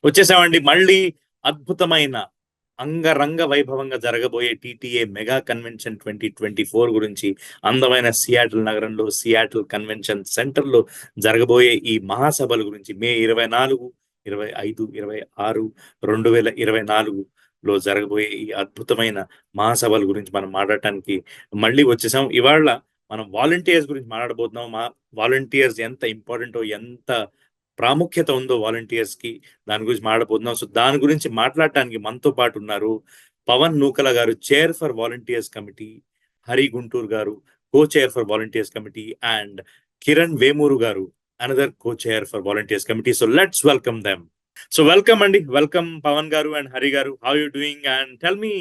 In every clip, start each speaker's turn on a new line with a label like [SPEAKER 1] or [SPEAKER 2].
[SPEAKER 1] వచ్చేసామండి మళ్ళీ అద్భుతమైన అంగరంగ వైభవంగా జరగబోయే టీటీఏ మెగా కన్వెన్షన్ 2024 గురించి అందమైన సియాటిల్ నగరంలో సియాటిల్ కన్వెన్షన్ సెంటర్లో జరగబోయే ఈ మహాసభల గురించి మే 24, 25, 26, 2024లో జరగబోయే ఈ అద్భుతమైన మహాసభల గురించి మనం మాట్లాడటానికి మళ్ళీ వచ్చేసాం. ఇవాళ మనం వాలంటీర్స్ గురించి మాట్లాడబోతున్నాం. వాలంటీర్స్ ఎంత ఇంపార్టెంటో, ఎంత ప్రాముఖ్యత ఉందో వాలంటీర్స్ కి, దాని గురించి మాట్లాడబోతున్నాం. సో దాని గురించి మాట్లాడటానికి మనతో పాటు ఉన్నారు Pavan Nukala garu, chair for volunteers committee, Hari Gunturu garu, co chair for volunteers committee, and Kiran Vemuru garu, another co chair for volunteers committee. So let's welcome them. So welcome అండి, welcome Pavan garu and Hari garu. How you doing and tell me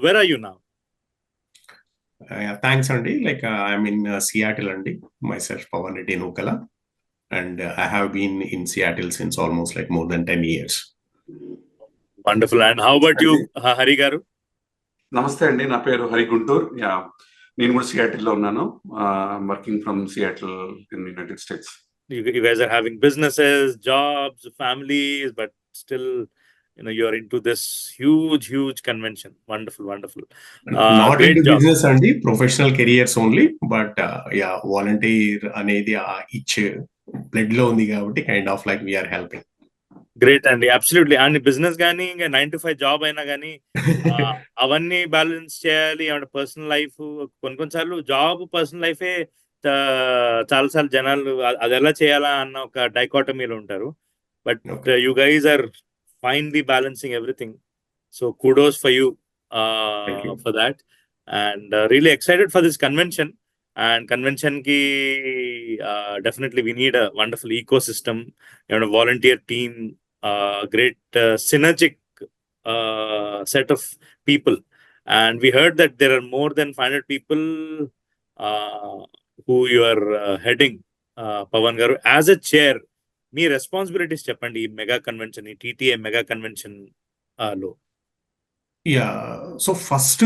[SPEAKER 1] where are you now?
[SPEAKER 2] Thanks, Andy. I'm in Seattle, Andy. Myself, Pawan Reddy Nukala, and I have been in Seattle since almost more than 10 years.
[SPEAKER 1] Wonderful. And how about you, Hari garu?
[SPEAKER 3] నమస్తే అండి, నా పేరు హరి గుంటూర్. నేను కూడా సియాటిల్లో ఉన్నాను. Working from Seattle in United states.
[SPEAKER 1] You guys are having businesses, jobs, families, but still you are into this huge convention. Wonderful.
[SPEAKER 2] Not
[SPEAKER 1] Great
[SPEAKER 2] into
[SPEAKER 1] job.
[SPEAKER 2] business and professional careers only, but volunteer అనేది each blood లో ఉంది కాబట్టి kind of we are helping.
[SPEAKER 1] Great అండి, absolutely. And business కానీ ఇంకా 9 to 5 job అయినా కానీ అవన్నీ బ్యాలెన్స్ చేయాలి. అంటే పర్సనల్ లైఫ్, కొన్నిసార్లు జాబ్ పర్సనల్ లైఫే చాలాసార్లు జనాలు అది ఎలా చేయాలా అన్న ఒక డైకాటమీలో ఉంటారు. But you guys are finely balancing everything. So kudos for you for that, and really excited for this convention. And convention ki definitely we need a wonderful ecosystem, volunteer team, great synergic set of people. And we heard that there are more than 500 people who you are heading, Pawan garu. As a chair, me responsibilities చెప్పండి ఈ mega convention, ఈ TTA mega convention లో.
[SPEAKER 2] So first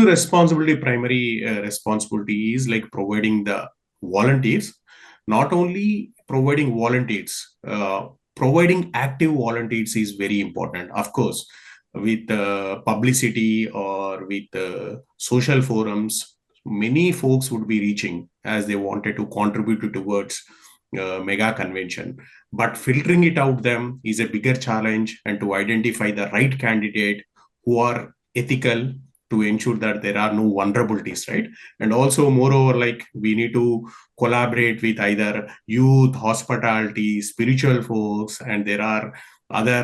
[SPEAKER 2] primary responsibility is providing the volunteers. Not only providing volunteers, providing active volunteers is very important. Of course, with publicity or with social forums, many folks would be reaching as they wanted to contribute towards mega convention. But filtering it out them is a bigger challenge, and to identify the right candidate who are ethical, to ensure that there are no vulnerabilities, right? And also moreover, we need to collaborate with either youth, hospitality, spiritual folks, and there are other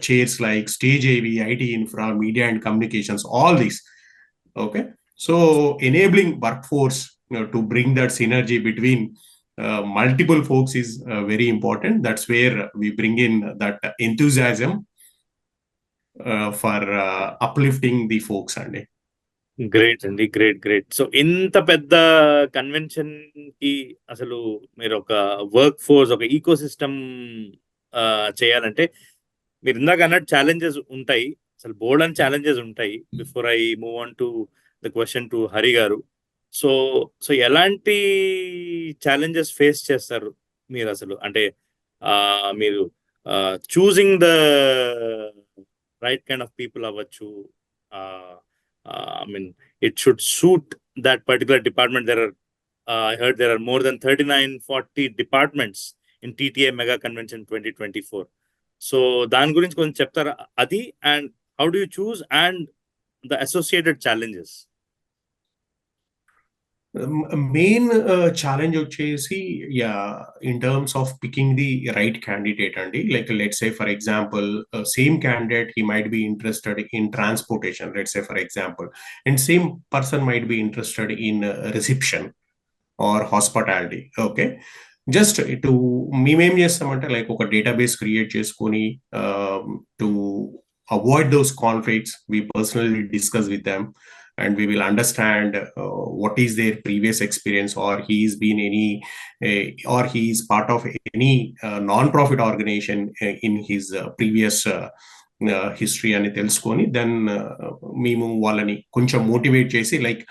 [SPEAKER 2] chairs like stage AV, IT infra, media and communications, all these. Okay, so enabling workforce to bring that synergy between multiple folks is very important. That's where we bring in that enthusiasm for uplifting the folks అండి.
[SPEAKER 1] Great అండి, great. So ఇంత పెద్ద convention కి అసలు మీరు ఒక work force, ఒక eco system చేయాలంటే మీరు ఇందాక అన్నట్టు ఛాలెంజెస్ ఉంటాయి, అసలు బోర్డ్ అండ్ ఛాలెంజెస్ ఉంటాయి. Before I move on to the question to Hari గారు, సో ఎలాంటి ఛాలెంజెస్ ఫేస్ చేస్తారు మీరు అసలు? అంటే మీరు choosing the right kind of people అవ్వచ్చు. I mean, it should suit that particular department. I heard there are more than 39-40 departments in TTA Mega Convention 2024. So దాని గురించి కొంచెం చెప్తారా అది, and how do you choose and the associated challenges?
[SPEAKER 2] Main challenge వచ్చేసి in terms of picking the right candidate అండి. Let's say for example, same candidate, he might be interested in transportation, let's say for example, and same person might be interested in reception or hospitality. Okay, just to మేమేం చేస్తామంటే ఒక database create చేసుకొని to avoid those conflicts, we personally discuss with them, and we will understand what is their previous experience, or he is part of any non-profit organization in his previous history అని తెలుసుకొని then మేము వాళ్ళని కొంచెం motivate చేసి like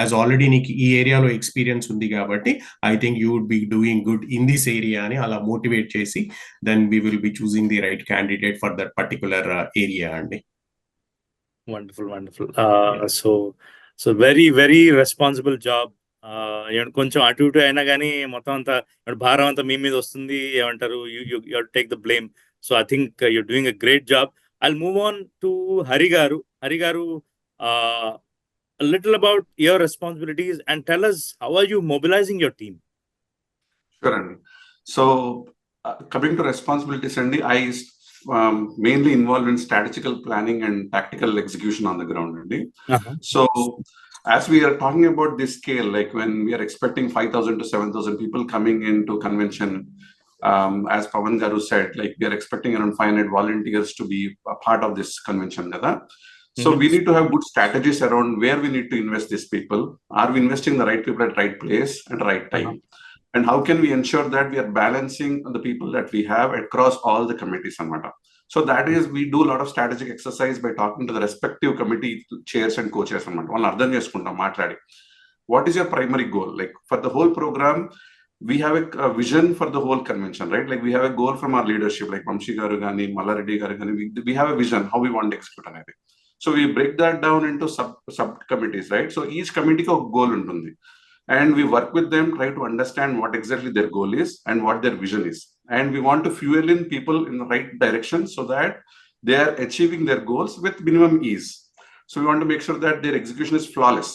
[SPEAKER 2] as already నీకు ఈ ఏరియాలో experience ఉంది కాబట్టి I think you would be doing good in this area అని అలా మోటివేట్ చేసి then we will be choosing the right candidate for that particular area అండి.
[SPEAKER 1] Wonderful. So very very responsible job. కొంచెం అటు ఇటు అయినా కానీ మొత్తం అంతా భారం అంతా మీ మీద వస్తుంది, ఏమంటారు, you take the blame. So I think you're doing a great job. I'll move on to Hari Garu. Hari Garu, a little about your responsibilities and tell us how are you mobilizing your team?
[SPEAKER 3] Sure, Andy. So coming to responsibilities, Andy, I mainly involved in strategical planning and tactical execution on the ground, Andy. So as we are talking about this scale, like when we are expecting 5,000 to 7,000 people coming into convention, as Pawan Garu said, like we are expecting around 500 volunteers to be a part of this convention. So we need to have good strategies around where we need to invest these people. Are we investing the right people at right place and right time? And how can we ensure that we are balancing the people that we have across all the committees? So that is, we do a lot of strategic exercise by talking to the respective committee chairs and co-chairs. What is your primary goal? Like for the whole program, we have a vision for the whole convention, right? Like we have a goal from our leadership, like Vamshi Garu Gani, Mallareddy Garu Gani. We have a vision how we want to execute anything. So we break that down into subcommittees, right? So each committee ko goal untundi, and we work with them, try to understand what exactly their goal is and what their vision is, and we want to fuel in people in the right direction so that they are achieving their goals with minimum ease. So we want to make sure that their execution is flawless.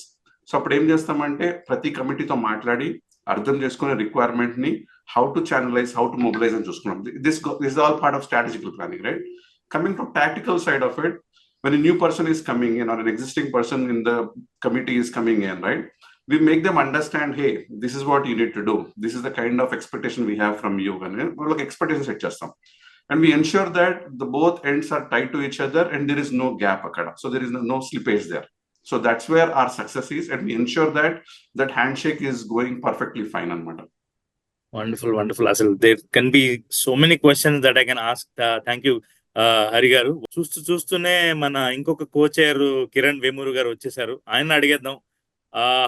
[SPEAKER 3] So appudu em chestamante prati committee tho maatladi అర్థం చేసుకునే requirement ని how to channelise, how to mobilise అని చూసుకున్నాం. This is all part of strategical planning, right? Coming to tactical side of it, when a new person is coming in or an existing person in the committee is coming in, right, we make them understand, hey, this is what you need to do, this is the kind of expectation we have from you, and like expectations set chestam, and we ensure that the both ends are tied to each other and there is no gap akkada, so there is no slippage there. So that's where our success is, and we ensure that that handshake is going perfectly fine on matter.
[SPEAKER 1] Wonderful. Asal there can be so many questions that I can ask. Thank you, Hari Garu. చూస్తూనే మన ఇంకొక coacher Kiran Vemuru గారు వచ్చేసారు. ఆయన అడిగేద్దాం,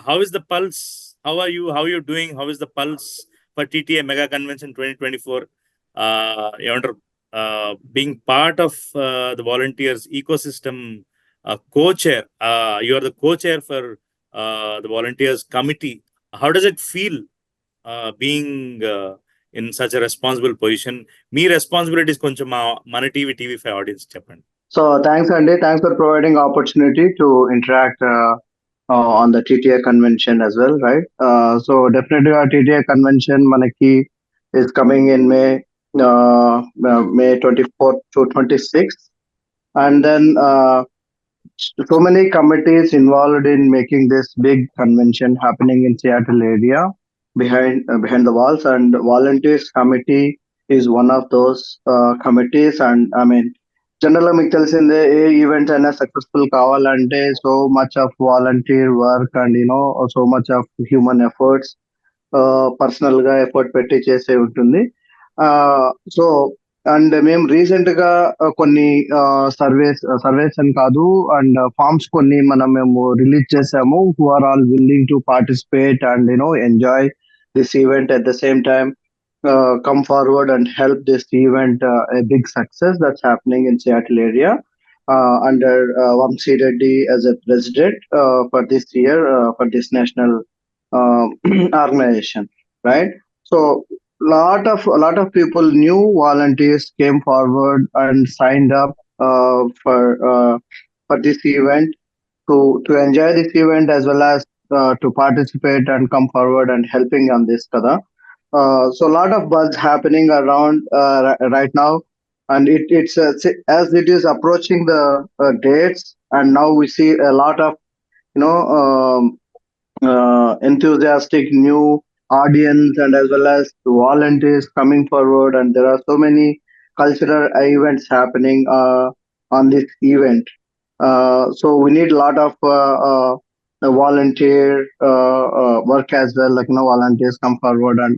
[SPEAKER 1] how is the pulse? How are you doing? How is the pulse for TTA Mega Convention 2024? ఏమంటారు, being part of the volunteers ecosystem. Co-chair, you are the co-chair for the volunteers committee. How does it feel being in such a responsible position? Me responsibilities koncham mana TV5 audience cheppandi.
[SPEAKER 4] So thanks Andy, thanks for providing opportunity to interact on the TTA convention as well, right? So definitely our TTA convention manaki is coming in May 24th to 26th, and then so many committees involved in making this big convention happening in Seattle area behind the walls, and volunteers committee is one of those committees. And I mean, generally మీకు తెలిసిందే, ఏ event అయినా successful కావాలంటే so much of volunteer work and so much of human efforts, personal గా effort పెట్టి చేసే ఉంటుంది. So and మేము recent గా కొన్ని సర్వేస్ అని కాదు, అండ్ ఫార్మ్స్ కొన్ని మేము రిలీజ్ చేసాము, who are all willing to participate and enjoy this event at the same time come forward and help this event a big success that's happening in Seattle area under Vamshi Reddy as a president for this year, for this national organization, right? So a lot of people, new volunteers came forward and signed up for this event to enjoy this event as well as to participate and come forward and helping on this kada. So a lot of buzz happening around right now, and it's as it is approaching the dates, and now we see a lot of enthusiastic new audience and as well as volunteers coming forward, and there are so many cultural events happening on this event. So we need a lot of volunteer work as well, like volunteers come forward and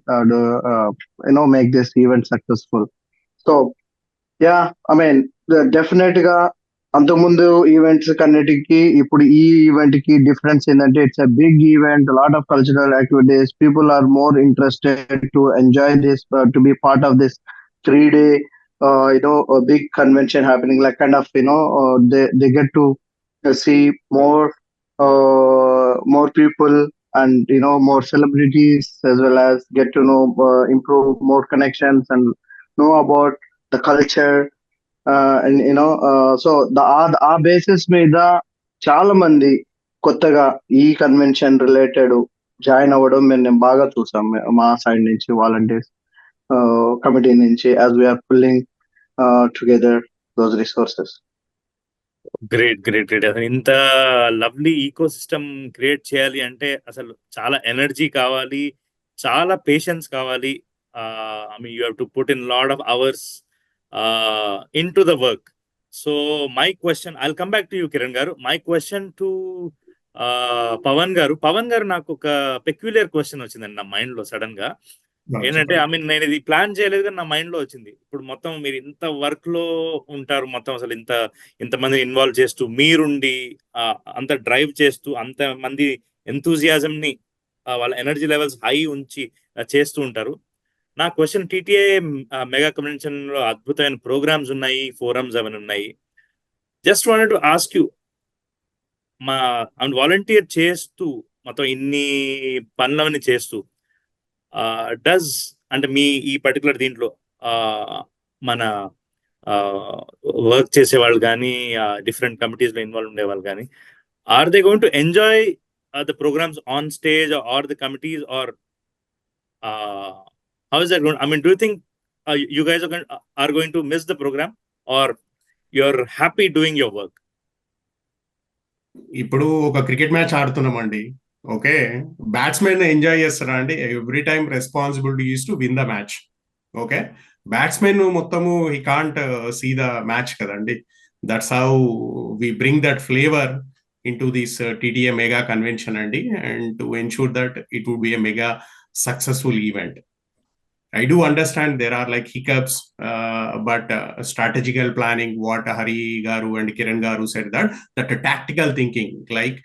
[SPEAKER 4] make this event successful. So yeah, I mean, definite గా అంతకుముందు events కన్నిటికి ఇప్పుడు ఈ event కి difference ఏంటంటే it's a big event, lot of cultural activities, people are more interested to enjoy this, to be part of this 3 day a big convention happening, like kind of they get to see more people, and more celebrities, as well as get to know, improve more connections and know about the culture. And so ఆ basis మీద చాలా మంది కొత్తగా ఈ convention related join అవ్వడం నేను బాగా చూసాం మా సైడ్ నుంచి, వాలంటీర్స్ కమిటీ నుంచి, as we're pulling together those resources.
[SPEAKER 1] Great great great. అసలు ఇంత లవ్లీ ఈకో సిస్టమ్ క్రియేట్ చేయాలి అంటే అసలు చాలా ఎనర్జీ కావాలి, చాలా పేషెన్స్ కావాలి. I mean you have to put in lot of hours into the work. So my question, I'll come back to you, Kiran garu. My question to Pawan garu, నాకు ఒక peculiar question వచ్చిందండి నా mind లో sudden గా. ఏంటంటే I mean నేను ఇది plan చేయలేదు కానీ నా మైండ్ లో వచ్చింది. ఇప్పుడు మొత్తం మీరు ఇంత వర్క్ లో ఉంటారు, మొత్తం అసలు ఇంతమంది ఇన్వాల్వ్ చేస్తూ మీరుండి అంత డ్రైవ్ చేస్తూ అంతమంది ఎంతూజియాజం ని వాళ్ళ ఎనర్జీ లెవెల్స్ హై ఉంచి చేస్తూ ఉంటారు. నా క్వశ్చన్, టీటీఏ మెగా కన్వెన్షన్ లో అద్భుతమైన ప్రోగ్రామ్స్ ఉన్నాయి, ఫోరమ్స్ అవన్నీ ఉన్నాయి. Just wanted to ask you, మా వాలంటీర్ చేస్తూ మొత్తం ఇన్ని పనులవన్నీ చేస్తూ డస్ అంటే మీ ఈ పర్టికులర్ దీంట్లో మన వర్క్ చేసే వాళ్ళు కానీ డిఫరెంట్ కమిటీస్ లో ఇన్వాల్వ్ ఉండే వాళ్ళు కానీ, are they going to enjoy the programmes on stage or the committees, or how is that going? I mean, do you think you guys are going to miss the program, or you're happy doing your work?
[SPEAKER 2] ఇప్పుడు ఒక cricket match ఆడుతున్నామండి, okay, batsmen enjoy చేస్తారా అండి? Every time responsibility is to win the match. Okay, batsmen మొత్తము he can't see the match కదండి. That's how we bring that flavour into this TTA mega convention అండి, and to ensure that it would be a mega successful event. I do understand there are like hiccups, but strategical planning, what Hari garu and Kiran garu said, that tactical thinking, like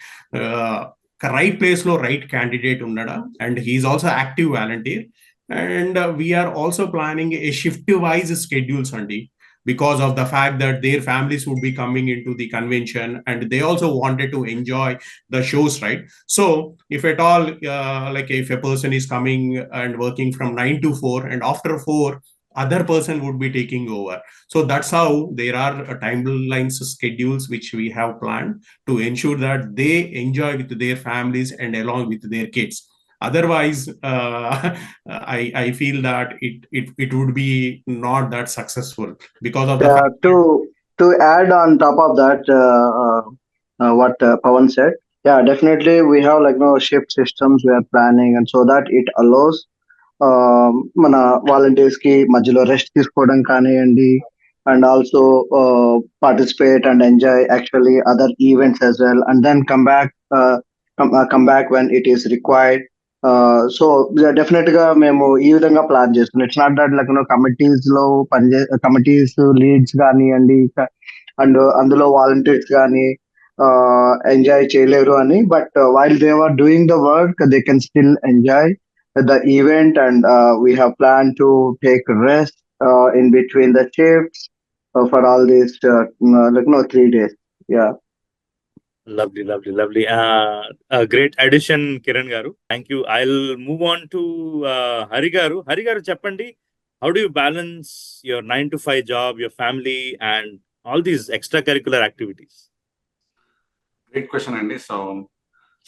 [SPEAKER 2] right place lo right candidate unnada, and he is also active volunteer, and we are also planning a shift wise schedules andi, because of the fact that their families would be coming into the convention and they also wanted to enjoy the shows, right? So if at all like if a person is coming and working from 9 to 4, and after 4 other person would be taking over, so that's how there are timelines, schedules which we have planned to ensure that they enjoy with their families and along with their kids. Otherwise I feel that it would be not that successful because of the fact
[SPEAKER 4] to add on top of that, what Pawan said, definitely we have shift systems we are planning, and so that it allows మన volunteers కి మధ్యలో rest తీసుకోవడం కానివ్వండి, and also participate and enjoy actually other events as well, and then come back when it is required. So definite గా మేము ఈ విధంగా plan చేస్తున్నాం. ఇట్స్ నాట్ దట్ కమిటీస్ లో కమిటీస్ లీడ్స్ కానివ్వండి అండ్ అందులో వాలంటీర్స్ కానీ ఎంజాయ్ చేయలేరు అని, but while they are doing the work they can still enjoy the event, and we have planned to take rest in between the shifts for all these 3 days.
[SPEAKER 1] Lovely. Great addition, Kiran garu. Thank you. I'll move on to Hari garu cheppandi, how do you balance your 9 to 5 job, your family, and all these extracurricular activities?
[SPEAKER 3] Great question, Andy. So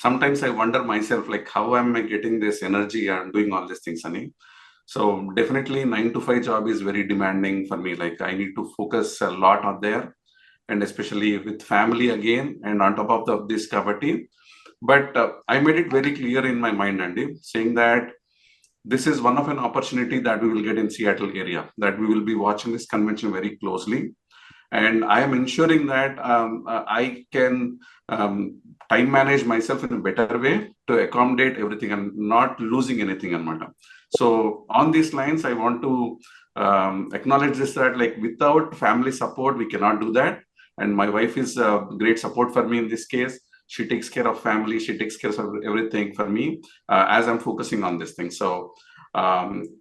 [SPEAKER 3] sometimes I wonder myself, like, how am I getting this energy and doing all these things, Andy? So definitely 9 to 5 job is very demanding for me. Like, I need to focus a lot on there, and especially with family again, and on top of this kabatti. But I made it very clear in my mind, Andy, saying that this is one of an opportunity that we will get in Seattle area, that we will be watching this convention very closely. And I am ensuring that I can time manage myself in a better way to accommodate everything and not losing anything. So on these lines, I want to acknowledge this, that like without family support we cannot do that. And my wife is great support for me in this case. She takes care of family, she takes care of everything for me as I'm focusing on this thing. So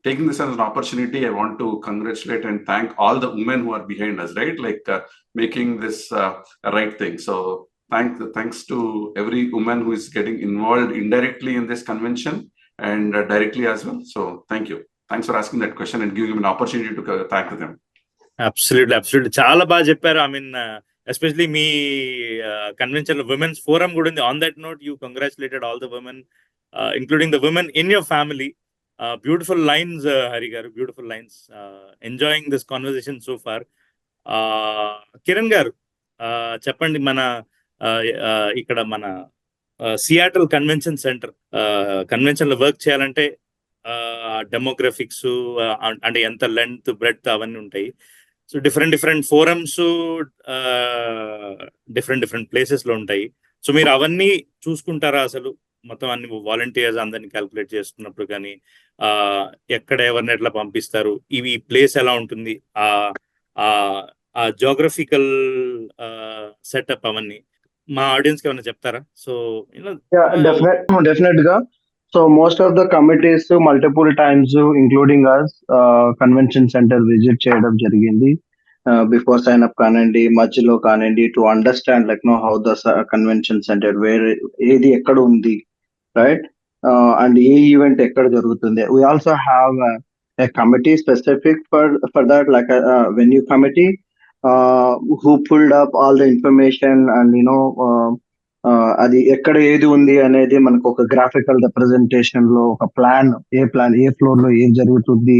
[SPEAKER 3] taking this as an opportunity, I want to congratulate and thank all the women who are behind us, right? Like making this right thing. So thanks to every woman who is getting involved indirectly in this convention and directly as well. So thank you. Thanks for asking that question and giving me an opportunity to thank them.
[SPEAKER 1] Absolutely చాలా బాగా చెప్పారు. I mean especially మీ convention లో women's forum కూడా ఉంది. On that note you congratulated all the women including the women in your family. Beautiful lines Hari garu, beautiful lines. Enjoying this conversation so far. Kiran garu చెప్పండి, మన ఇక్కడ మన సియాటల్ కన్వెన్షన్ సెంటర్ కన్వెన్షన్ లో work చేయాలంటే demographics అంటే ఎంత లెంత్ బ్రెడ్త్ అవన్నీ ఉంటాయి. So different forums different places లో ఉంటాయి. సో మీరు అవన్నీ చూసుకుంటారా అసలు? మొత్తం అన్ని వాలంటీర్స్ అందరినీ క్యాల్కులేట్ చేసుకున్నప్పుడు కానీ ఎక్కడ ఎవరిని ఎట్లా పంపిస్తారు, ఇవి ప్లేస్ ఎలా ఉంటుంది, ఆ జోగ్రఫికల్ సెటప్ అవన్నీ మా ఆడియన్స్ కి ఏమైనా చెప్తారా? సో
[SPEAKER 4] డెఫినెట్ గా. So most of the committees multiple times including us convention centre visit చేయడం జరిగింది. బిఫోర్ సైన్ అప్ కానివ్వండి, మధ్యలో కానివ్వండి, to understand like no how the convention centre వేరే ఏది ఎక్కడ ఉంది, రైట్, అండ్ ఏ ఈవెంట్ ఎక్కడ జరుగుతుంది. We also have a committee specific for that, like a venue committee who pulled up all the information and అది ఎక్కడ ఏది ఉంది అనేది మనకు ఒక గ్రాఫికల్ రిప్రజెంటేషన్ లో ఒక ప్లాన్, ఏ ఫ్లోర్ లో ఏం జరుగుతుంది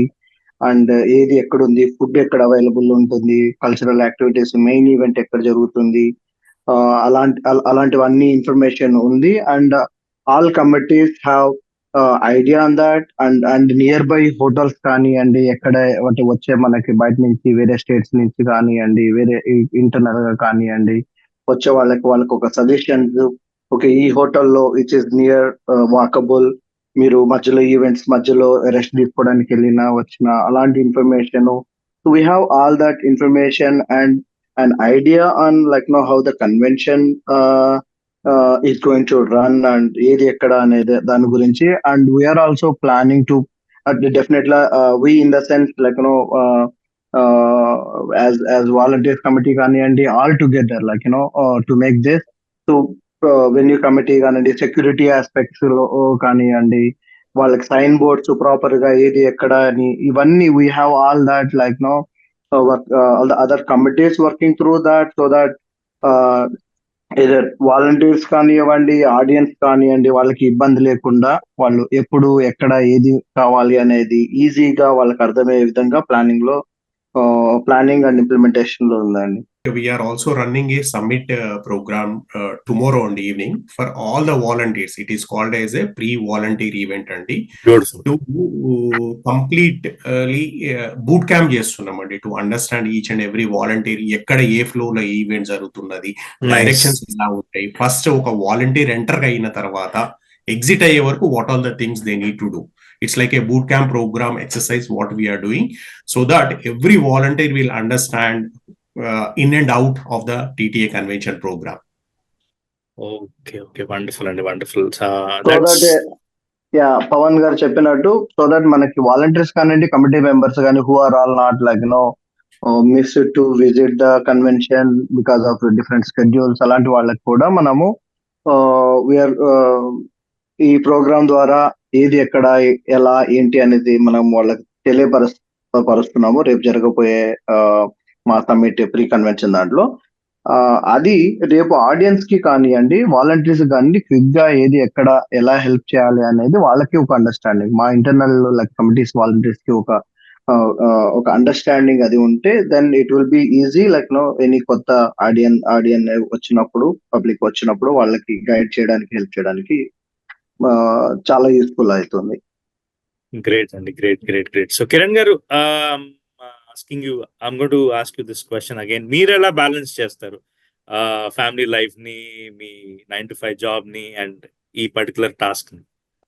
[SPEAKER 4] అండ్ ఏది ఎక్కడ ఉంది, ఫుడ్ ఎక్కడ అవైలబుల్ ఉంటుంది, కల్చరల్ యాక్టివిటీస్, మెయిన్ ఈవెంట్ ఎక్కడ జరుగుతుంది, అలాంటివన్నీ ఇన్ఫర్మేషన్ ఉంది. And all committees have idea on that. And near by hotels కానివ్వండి, ఎక్కడ వచ్చే మనకి బయట నుంచి వేరే స్టేట్స్ నుంచి కానివ్వండి, వేరే ఇంటర్నల్ గా కానివ్వండి, వచ్చే వాళ్ళకి ఒక సజెషన్స్, ఓకే ఈ హోటల్లో విచ్ ఇస్ నియర్ వాకబుల్, మీరు మధ్యలో ఈవెంట్స్ మధ్యలో రెస్ట్ తీసుకోవడానికి వెళ్ళినా వచ్చినా, అలాంటి information. So we have all that information and an idea on like how the convention is going to run and ఏది ఎక్కడ అనేది దాని గురించి. And we're also planning to definitely we in the sense like as volunteers committee కానివ్వండి, all together like to make this. So venue committee కానివ్వండి, security aspects లో కానివ్వండి, వాళ్ళకి సైన్ బోర్డ్స్ ప్రాపర్ గా ఏది ఎక్కడ అని, ఇవన్నీ we have all that like all the other committees working through that, so that either volunteers కానివ్వండి, ఆడియన్స్ కానివ్వండి, వాళ్ళకి ఇబ్బంది లేకుండా వాళ్ళు ఎప్పుడు ఎక్కడ ఏది కావాలి అనేది ఈజీగా వాళ్ళకి అర్థమయ్యే విధంగా ప్లానింగ్ అండ్ ఇంప్లిమెంటేషన్ లో ఉందండి.
[SPEAKER 2] We are also running a summit program tomorrow on the evening for all the volunteers. It is called as a pre-volunteer event andi. To completely boot camp చేస్తున్నామండి, to understand each and every volunteer ఎక్కడ ఏ flow లో event జరుగుతున్నది, directions ఎలా ఉంటాయి, first ఒక volunteer enter అయిన తర్వాత exit అయ్యే వరకు what all the things they need to do. It's like a boot camp program exercise what we are doing, so that every volunteer will understand in and out of the TTA convention program.
[SPEAKER 1] Okay, wonderful and wonderful.
[SPEAKER 4] Pawan గారు చెప్పినట్టు, so that మనకి volunteers కానివ్వండి, committee members కానీ who are all not like miss to visit the convention because of different schedules, అలాంటి వాళ్ళకి కూడా మనము ఈ ప్రోగ్రామ్ ద్వారా ఏది ఎక్కడ ఎలా ఏంటి అనేది మనం వాళ్ళకి తెలియపరుస్తున్నాము రేపు జరగబోయే మా సమ్మిట్ ప్రీ కన్వెన్షన్ దాంట్లో. అది రేపు ఆడియన్స్ కి కానివ్వండి, వాలంటీర్స్ కానీ క్విక్ గా ఏది ఎక్కడ ఎలా హెల్ప్ చేయాలి అనేది వాళ్ళకి ఒక అండర్స్టాండింగ్, మా ఇంటర్నల్ లైక్ కమిటీస్ వాలంటీర్స్ కి ఒక అండర్స్టాండింగ్ అది ఉంటే then it will be easy like any కొత్త ఆడియన్ వచ్చినప్పుడు, పబ్లిక్ వచ్చినప్పుడు వాళ్ళకి గైడ్ చేయడానికి, హెల్ప్ చేయడానికి చాలా యూస్ఫుల్ అవుతుంది.
[SPEAKER 1] గ్రేట్ అండి, గ్రేట్. సో కిరణ్ గారు, I'm going to ask you this question again. మీరు ఎలా బ్యాలెన్స్ చేస్తారు ఫ్యామిలీ లైఫ్ ని, మీ 9 to 5 జాబ్ ని అండ్ ఈ పర్టికులర్ టాస్క్ ని?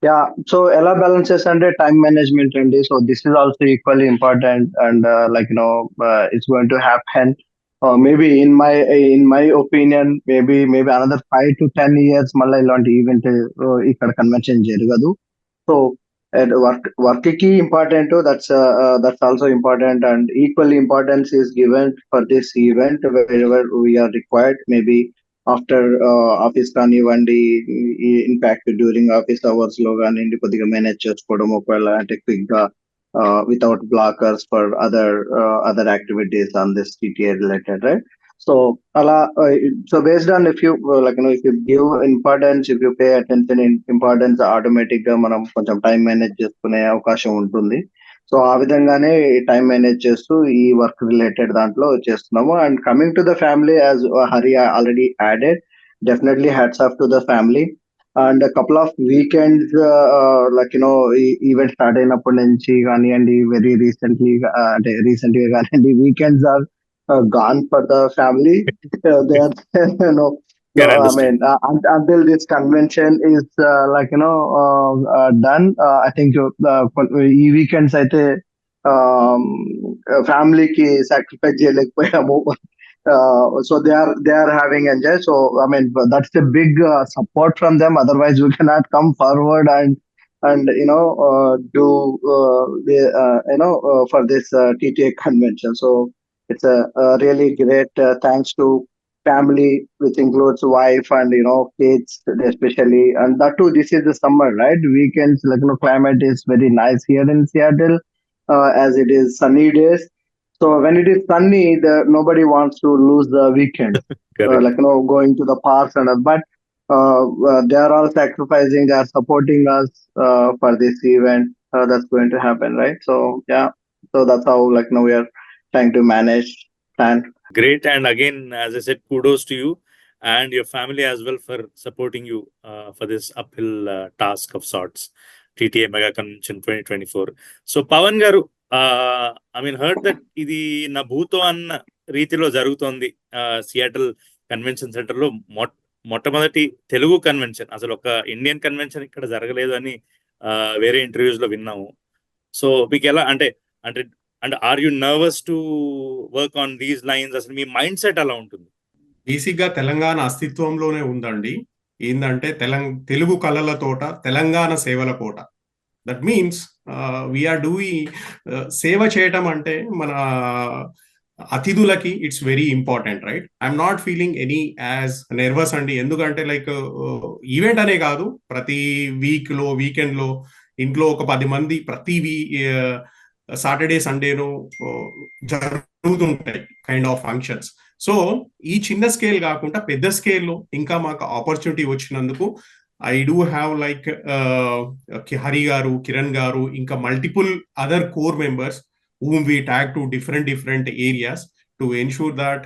[SPEAKER 4] Yeah, so ఎలా balances అంటే time management అండి. So this is also equally important, and it's going to happen. Maybe in my opinion, maybe another 5 to 10 years మళ్ళీ ఇలాంటి event ఇక్కడ కన్వెన్షన్ జరగదు. So work కి important, that's also important, and equal importance is given for this event wherever we are required. Maybe after office కానివ్వండి, in fact during office hours లో కానివ్వండి కొద్దిగా manage చేసుకోవడం, ఒకవేళ అంటే క్విక్ గా without blockers for other activities on this TTA related, right? So అలా so based on if you if you give importance, if you pay attention importance, automatic గా మనం కొంచెం టైం మేనేజ్ చేసుకునే అవకాశం ఉంటుంది. సో ఆ విధంగానే టైం మేనేజ్ చేస్తూ ఈ వర్క్ రిలేటెడ్ దాంట్లో చేస్తున్నాము. And coming to the family, as Hari already added, definitely hats off to the family. And couple of weekends event start అయినప్పటి నుంచి కానివ్వండి, వెరీ రీసెంట్లీ అంటే రీసెంట్ గా కానివ్వండి, weekends are gone for the family. They are,
[SPEAKER 1] Can
[SPEAKER 4] I
[SPEAKER 1] understand.
[SPEAKER 4] mean, until this convention is done, I think ఈ weekends అయితే ఫ్యామిలీకి sacrifice చేయలేకపోయాము. So they are having enjoy. So I mean, that's a big support from them. Otherwise, we cannot come forward and do for this TTA convention. So it's a really great thanks to family, which includes wife and kids especially. And that too, this is the summer, right? Weekends, climate is very nice here in Seattle, as it is sunny days. So when it is sunny, nobody wants to lose the weekend,
[SPEAKER 1] Correct.
[SPEAKER 4] going to the parks and all. But they are all sacrificing, they are supporting us for this event that's going to happen, right? So yeah, so that's how we are trying to manage, plan.
[SPEAKER 1] Great. And again, as I said, kudos to you and your family as well for supporting you for this uphill task of sorts, TTA Mega Convention 2024. So Pawan garu, I mean, heard that ఇది నా భూతో అన్న రీతిలో జరుగుతోంది Seattle convention centre లో. మొట్టమొదటి Telugu convention, అసలు ఒక ఇండియన్ కన్వెన్షన్ ఇక్కడ జరగలేదు అని వేరే ఇంటర్వ్యూస్ లో విన్నాము. సో మీకు ఎలా అంటే and are you nervous to work on these lines? అసలు మీ మైండ్ సెట్ అలా ఉంటుంది?
[SPEAKER 2] బేసిక్ గా తెలంగాణ అస్తిత్వంలోనే ఉందండి. ఏంటంటే తెలుగు కళల తోట, తెలంగాణ సేవల కోట. దట్ మీన్స్ వీఆర్ డూయింగ్ సేవ చేయటం అంటే మన అతిథులకి it's very important, right? I'm not feeling any as nervous అండి. ఎందుకంటే ఈవెంట్ అనే కాదు, ప్రతి వీకెండ్ లో ఇంట్లో ఒక 10 మంది ప్రతి సాటర్డే సండేను జరుగుతుంటాయి కైండ్ ఆఫ్ ఫంక్షన్స్. సో ఈ చిన్న స్కేల్ కాకుండా పెద్ద స్కేల్లో ఇంకా మాకు ఆపర్చునిటీ వచ్చినందుకు ఐ డూ హ్యావ్ హరి గారు, కిరణ్ గారు, ఇంకా multiple other core members whom we tag to different areas to ensure that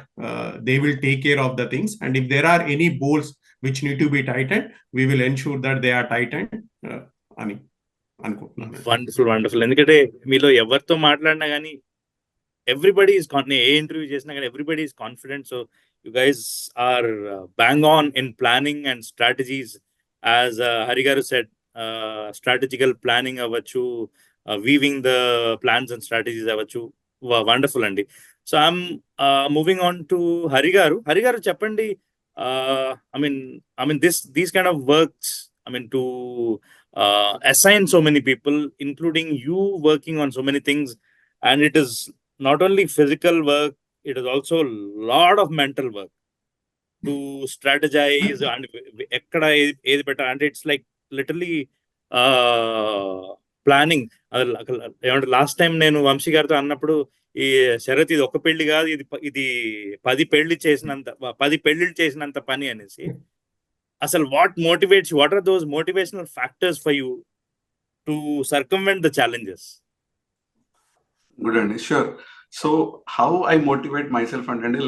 [SPEAKER 2] they will take care of the things, and if there are any bolts which need to be tightened, we will ensure that they are tightened అని అనుకుంటున్నాను.
[SPEAKER 1] Wonderful. ఎందుకంటే మీలో ఎవరితో మాట్లాడినా కానీ everybody is a interview చేసినా కానీ everybody is confident. So you guys are bang on in planning and strategies, as Hari garu said, strategical planning అవ్వచ్చు, weaving the plans and strategies అవ్వచ్చు. వండర్ఫుల్ అండి. So I'm moving on to Hari garu చెప్పండి. I mean these kind of works, I mean, to assign so many people, including you working on so many things, and it is not only physical work, it is also a lot of mental work to strategize and ekkada edi better, and it's like literally planning. ఏమంటే last time నేను వంశీ గారితో అన్నప్పుడు, ఈ శరత్ ఇది ఒక పెళ్లి కాదు, ఇది 10 పెళ్లిళ్ళు చేసినంత పని అనేసి. అసలు what motivates, what are those motivational factors for you to circumvent the challenges?
[SPEAKER 3] Good అండి, sure. So how I motivate myself అంటే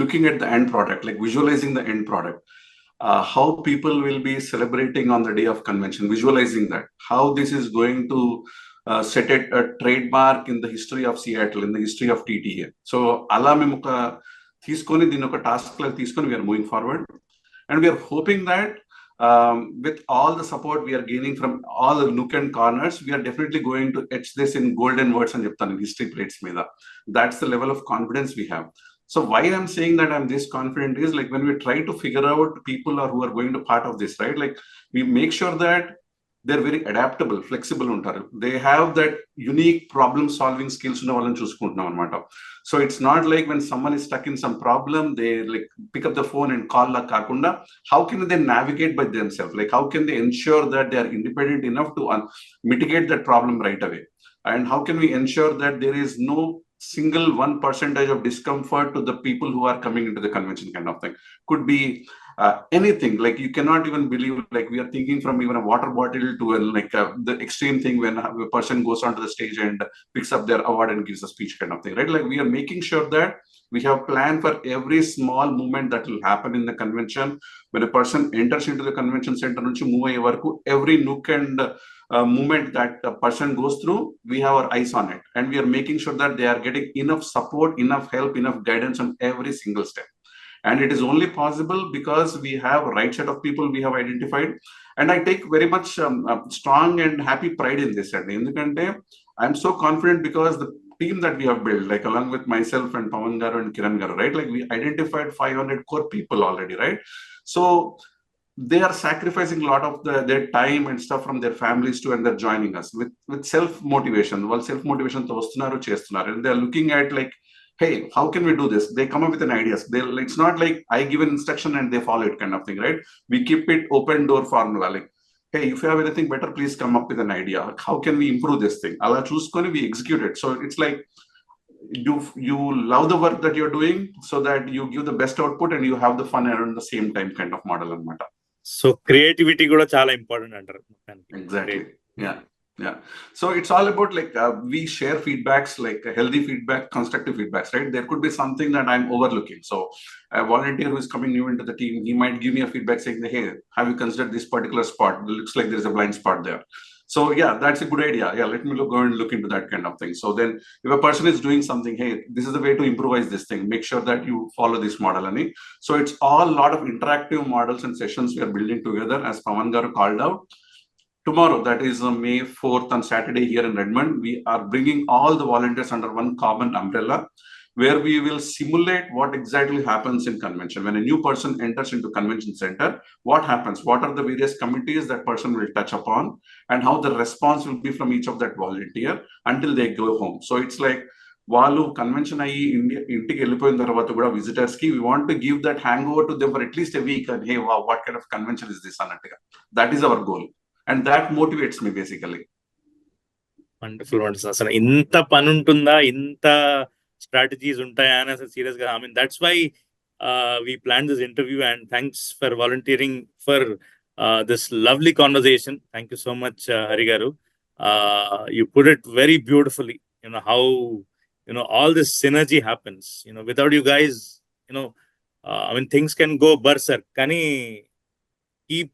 [SPEAKER 3] looking at the end product, visualizing the end product, how people will be celebrating on the day of convention, visualizing that, how this is going to set a trademark in the history of Seattle, in the history of TTA. So అలా మేము తీసుకొని దీన్ని ఒక task లాగా తీసుకొని we're moving forward, and we are hoping that with all the support we are gaining from all the nook and corners, we are definitely going to etch this in golden words and in history plates meeda. That's the level of confidence we have. So why I'm saying that I'm this confident is like when we try to figure out people who are going to part of this, right? Like we make sure that they're very adaptable, flexible untaru. They have that unique problem solving skills ఉన్న వాళ్ళని చూసుకుంటున్నాం అనమాట. So it's not like when someone is stuck in some problem, they like pick up the phone and call la kakunda. How can they navigate by themselves? Like how can they ensure that they are independent enough to mitigate that problem right away? And how can we ensure that there is no single 1% of discomfort to the people who are coming into the convention kind of thing? Could be anything. Like you cannot even believe, like we are thinking from even a water bottle to the extreme thing when a person goes onto the stage and picks up their award and gives a speech kind of thing, right? Like we are making sure that we have planned for every small movement that will happen in the convention. When a person enters into the convention center, every nook and movement that a person goes through, we have our eyes on it, and we are making sure that they are getting enough support, enough help, enough guidance on every single step. And it is only possible because we have a right set of people we have identified. And I take very much strong and happy pride in this. I'm so confident because the team that we have built, like along with myself and Pavan Garu and Kiran Garu, right? Like we identified 500 core people already, right? So they are sacrificing a lot of their time and stuff from their families too, and they're joining us with self-motivation. Well, self-motivation, and they're looking at like, hey, how can we do this? They come up with an ideas. It's not like I give an instruction and they follow it kind of thing, right? We keep it open door formula. Like, hey, if you have anything better, please come up with an idea. How can we improve this thing? Ala chuskoni we execute it. So it's like you love the work that you're doing so that you give the best output and you have the fun around the same time kind of model and matter.
[SPEAKER 1] So creativity kuda chala important antaru.
[SPEAKER 3] Exactly. Yeah. So it's all about like we share feedbacks, like healthy feedback, constructive feedbacks, right? There could be something that I'm overlooking. So a volunteer who is coming new into the team, he might give me a feedback saying, hey, have you considered this particular spot? It looks like there's a blind spot there. So yeah, that's a good idea. Yeah, let me go and look into that kind of thing. So then if a person is doing something, hey, this is the way to improvise this thing, make sure that you follow this model. So it's all a lot of interactive models and sessions we are building together, as Pavan Garu called out. Tomorrow, that is May 4th on Saturday here in Redmond, we are bringing all the volunteers under one common umbrella, where we will simulate what exactly happens in convention. When a new person enters into convention center, what happens? What are the various committees that person will touch upon, and how the response will be from each of that volunteer until they go home. So it's like, వాళ్ళు convention అయ్యి ఇంటికి వెళ్ళిపోయిన తర్వాత కూడా visitors కి, we want to give that hangover to them for at least a week, and hey, wow, what kind of convention is this అన్నట్టుగా. That is our goal. And that motivates me basically.
[SPEAKER 1] Wonderful. అసలు ఇంత పని ఉంటుందా, ఇంత strategies untaya అని అసలు serious గా, I mean that's why we planned this interview, and thanks for volunteering for this lovely conversation. Thank you so much, Hari Garu. You put it very beautifully, how all this synergy happens. Without you guys, I mean things can go berserk. Kani keep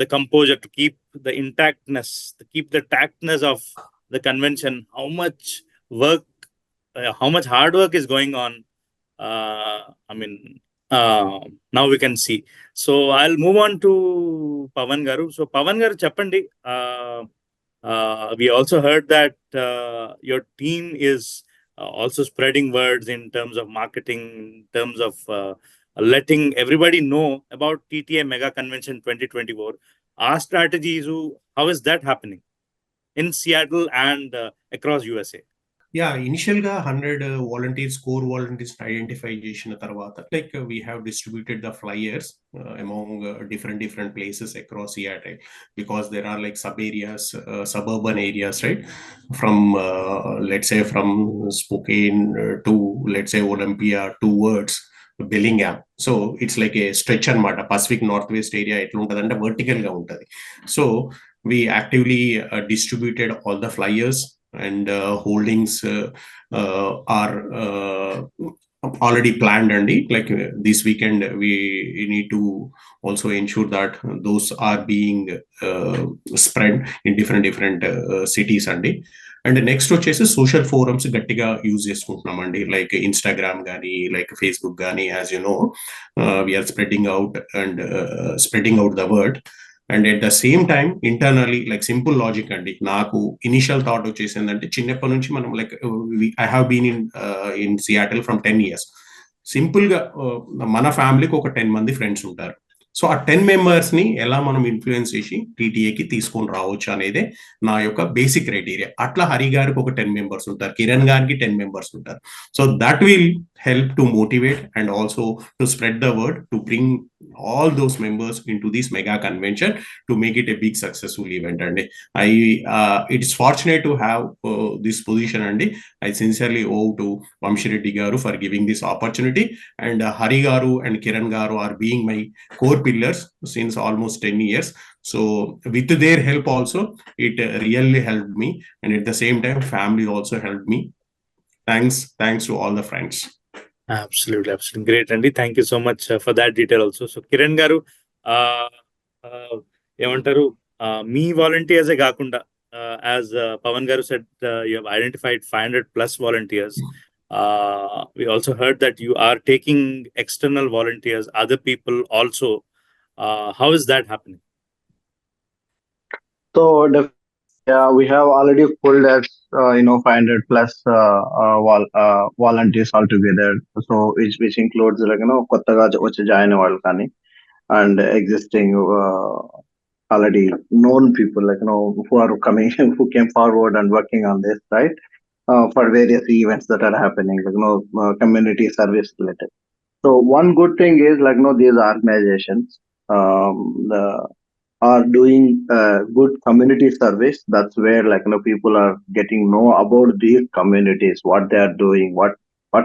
[SPEAKER 1] the composure, to keep the intactness, to keep the tactness of the convention, how much work, how much hard work is going on. I mean, now we can see. So I'll move on to Pavan Garu. So Pavan Garu, cheppandi. We also heard that your team is also spreading words in terms of marketing, in terms of letting everybody know about TTA Mega Convention 2024. Our strategies, how is that happening in Seattle and across USA?
[SPEAKER 2] Yeah, initial ga 100 volunteers, core volunteers identify చేసిన తర్వాత, like we have distributed the flyers among different places across Seattle, because there are like sub areas, suburban areas, right? From let's say from Spokane to let's say Olympia towards Bellingham. So it's like a stretch anamata. Pacific Northwest area etla untadante vertical ga untadi. So we actively distributed all the flyers, and holdings are already planned, and like this weekend we need to also ensure that those are being spread in different cities, and and next వచ్చేసి social forums గట్టిగా use చేసుకుంటున్నామండి, like Instagram కానీ like Facebook కానీ. As you know, we're spreading out the word. And at the same time internally like simple logic అండి, నాకు initial thought వచ్చేసిందంటే చిన్నప్పటి నుంచి మనం like I have been in Seattle from 10 years. Simple గా మన ఫ్యామిలీకి ఒక 10 మంది ఫ్రెండ్స్ ఉంటారు. సో ఆ 10 మెంబర్స్ ని ఎలా మనం ఇన్ఫ్లుయెన్స్ చేసి టీటీఏకి తీసుకొని రావచ్చు అనేదే నా యొక్క బేసిక్ క్రైటీరియా. అట్లా హరి గారికి ఒక 10 మెంబర్స్ ఉంటారు, కిరణ్ గారికి 10 మెంబర్స్ ఉంటారు. So that will help to motivate and also to spread the word, to bring all those members into this mega convention to make it a big successful event. And it is fortunate to have this position, and I sincerely owe to Vamshi Reddy garu for giving this opportunity, and Hari garu and Kiran garu are being my core pillars since almost 10 years. So with their help also, it really helped me, and at the same time family also helped me. Thanks to all the friends.
[SPEAKER 1] Absolutely great అండి. Thank you so much for that detail also. So Kiran గారు, ఏమంటారు, మీ వాలంటీర్సే కాకుండా as Pawan గారు said, you have identified 500+ volunteers. We also heard that you are taking external volunteers, other people also. How is that happening?
[SPEAKER 4] So we have already pulled as 500+ volunteers altogether. So which includes kottaga vachi join avadu kani and existing already known people who are coming, who came forward and working on this, right? For various events that are happening, community service related. So one good thing is these organizations are doing good community service. That's where people are getting know about these communities, what they are doing, what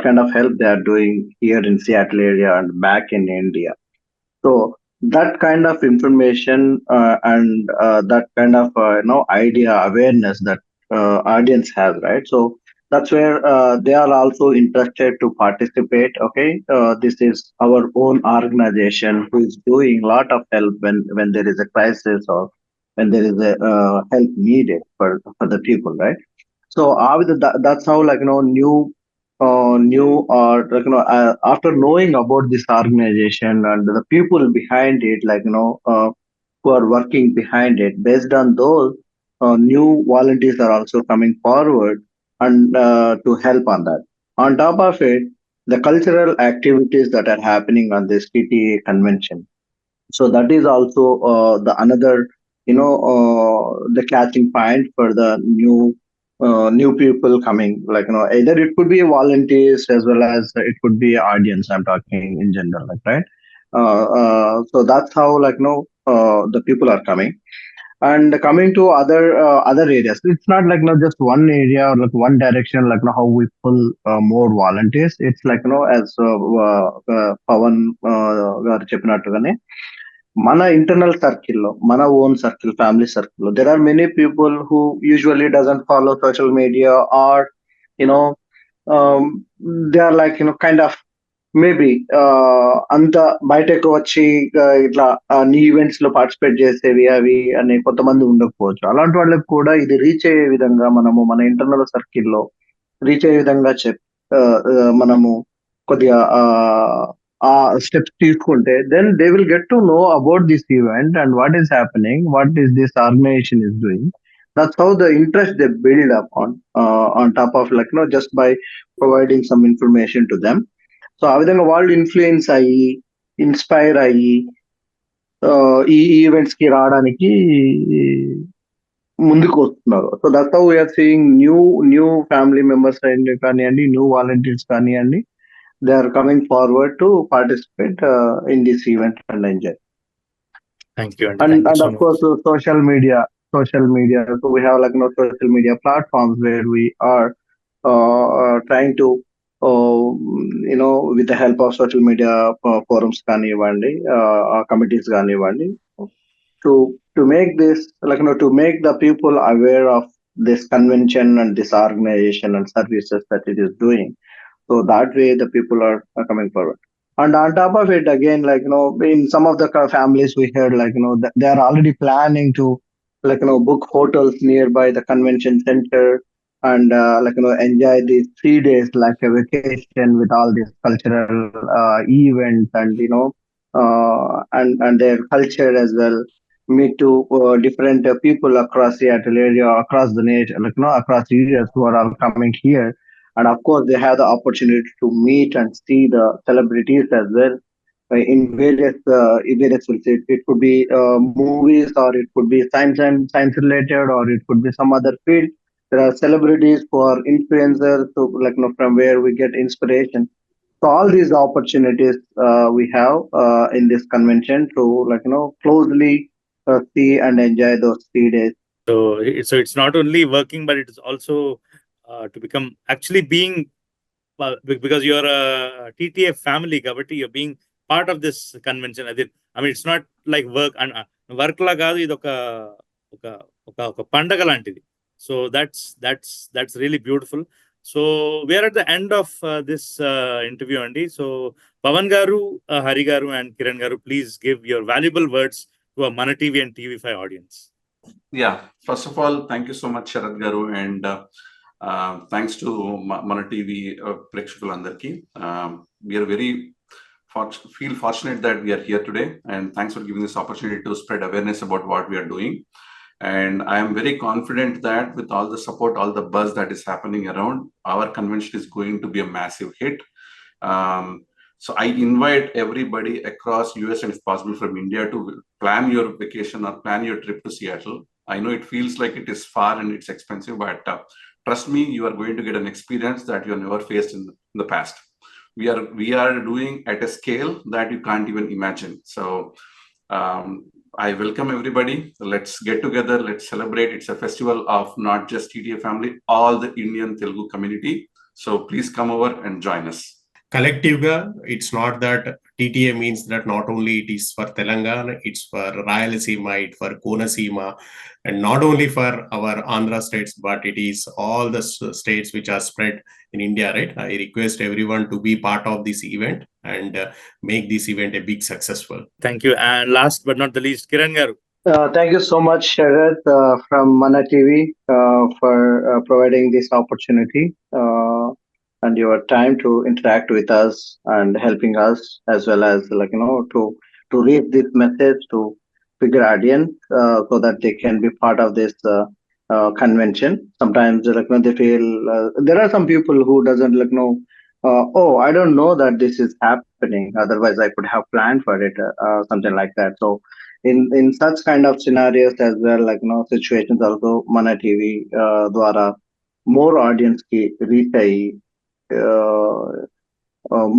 [SPEAKER 4] kind of help they are doing here in Seattle area and back in India. So that kind of information and that kind of idea, awareness that audience has, right? So that's where they are also interested to participate. Okay, this is our own organization who is doing a lot of help when there is a crisis or when there is a help needed for the people, right? So that's how new or after knowing about this organization and the people behind it, who are working behind it, based on those new volunteers are also coming forward and to help on that. On top of it, the cultural activities that are happening on this TTA convention. So that is also the another the catching point for the new people coming, either it could be volunteers as well as it could be audience. I'm talking in general, right? So that's how the people are coming. And coming to other areas, it's not just one area or one direction, how we pull more volunteers. It's as Pawan garu cheppinattugaane, mana internal circle lo, mana own circle, family circle lo, there are many people who usually doesn't follow social media, or they are kind of maybe అంత బయటకు వచ్చి ఇట్లా నీ events లో participate చేసేవి అవి అని కొంతమంది ఉండకపోవచ్చు. అలాంటి వాళ్ళకి కూడా ఇది రీచ్ అయ్యే విధంగా మనము మన ఇంటర్నల్ సర్కిల్లో రీచ్ అయ్యే విధంగా మనము కొద్దిగా ఆ స్టెప్స్ తీసుకుంటే then they will get to know about this event and what is happening, what is this organisation is doing. That's how the interest they build up on top of just by providing some information to them. So ఆ విధంగా వాళ్ళు influence అయ్యి inspire అయ్యి ఈ events కి రావడానికి ముందుకు వస్తున్నారు. So that's how we're seeing new family members కానివ్వండి, న్యూ వాలంటీర్స్ కానివ్వండి, they are coming forward to participate in this event and enjoy. And of course social media. So we have social media platforms where we are trying to with the help of social media forums కానివ్వండి, committees కానివ్వండి, to make this to make the people aware of this convention and this organization and services that it is doing. So that way the people are coming forward. And on top of it, again, in some of the families we heard, they are already planning to book hotels nearby the convention center and enjoy these 3 days like a vacation with all these cultural events, and and their culture as well. Meet to different people across Seattle area, across the nation, across areas who are all coming here. And of course, they have the opportunity to meet and see the celebrities as well in various fields. It could be movies, or it could be science and science related, or it could be some other field. There are celebrities who are influencers, so from where we get inspiration. So all these opportunities we have in this convention to closely see and enjoy those 3 days.
[SPEAKER 1] So it's not only working, but it is also to become actually being because you're a TTA family, కాబట్టి you're being part of this convention. I mean, it's not like work and work లా కాదు, ఇది ఒక ఒక ఒక ఒక పండగ లాంటిది. So that's really beautiful. So we are at the end of this interview, Andy. So Pavan garu, Hari garu, and Kiran garu, please give your valuable words to a Mana TV and TV5 audience.
[SPEAKER 3] Yeah, first of all, thank you so much, Sharad garu, and thanks to Mana TV ప్రేక్షకులందరికీ. We are very feel fortunate that we are here today, and thanks for giving this opportunity to spread awareness about what we are doing. And I am very confident that with all the support, all the buzz that is happening around, our convention is going to be a massive hit. So I invite everybody across US and if possible from India to plan your vacation or plan your trip to Seattle. I know it feels like it is far and it's expensive, but trust me, you are going to get an experience that you have never faced in the past. We are doing at a scale that you can't even imagine. So I welcome everybody. Let's get together. Let's celebrate. It's a festival of not just TTA family, all the Indian Telugu community. So please come over and join us.
[SPEAKER 2] Collectively, it's not that TTA means that not only it is for Telangana, it's for Rayalaseema, it's for Konaseema, and not only for our Andhra states, but it is all the states which are spread in India, right? I request everyone to be part of this event and make this event a big successful.
[SPEAKER 1] Thank you. And last but not the least, Kiran garu.
[SPEAKER 4] Thank you so much, Sharad, from Mana TV, for providing this opportunity and your time to interact with us and helping us, as well as to reach this message to bigger audience, so that they can be part of this convention. Sometimes they feel there are some people who doesn't oh, I don't know that this is happening, otherwise I could have planned for it, something like that. So in such kind of scenarios as well, situations, also Mana TV ద్వారా more audience ki reach ayi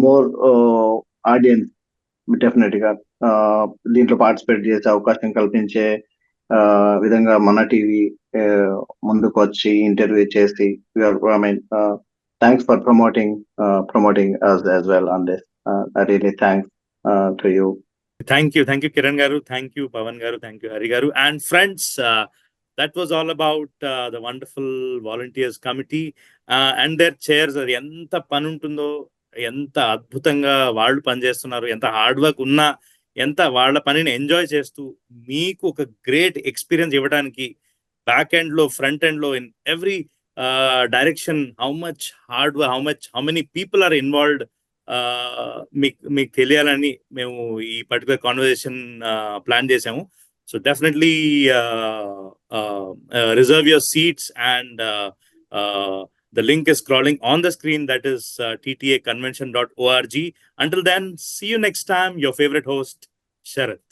[SPEAKER 4] more audience definite గా దీంట్లో participate చేసే అవకాశం కల్పించే విధంగా మన TV ముందుకు వచ్చి ఇంటర్వ్యూ చేసి, I mean thanks for promoting us as well on this. I really thanks to you.
[SPEAKER 1] Thank you, Kiran garu. Thank you, Pavan garu. Thank you, Hari garu. And friends, that was all about the wonderful volunteers committee and their chairs. అది ఎంత పని ఉంటుందో, ఎంత అద్భుతంగా వాళ్ళు పనిచేస్తున్నారు, ఎంత hard work ఉన్నా, ఎంత వాళ్ళ పనిని ఎంజాయ్ చేస్తూ మీకు ఒక గ్రేట్ ఎక్స్పీరియన్స్ ఇవ్వడానికి బ్యాక్ ఎండ్ లో, ఫ్రంట్ ఎండ్ లో, in every direction, how many people are involved మీకు తెలియాలని మేము ఈ పర్టికులర్ కాన్వర్సేషన్ ప్లాన్ చేసాము. So definitely reserve your seats, and the link is scrolling on the screen. That is ttaconvention.org. Until then, see you next time. Your favorite host, Sharad.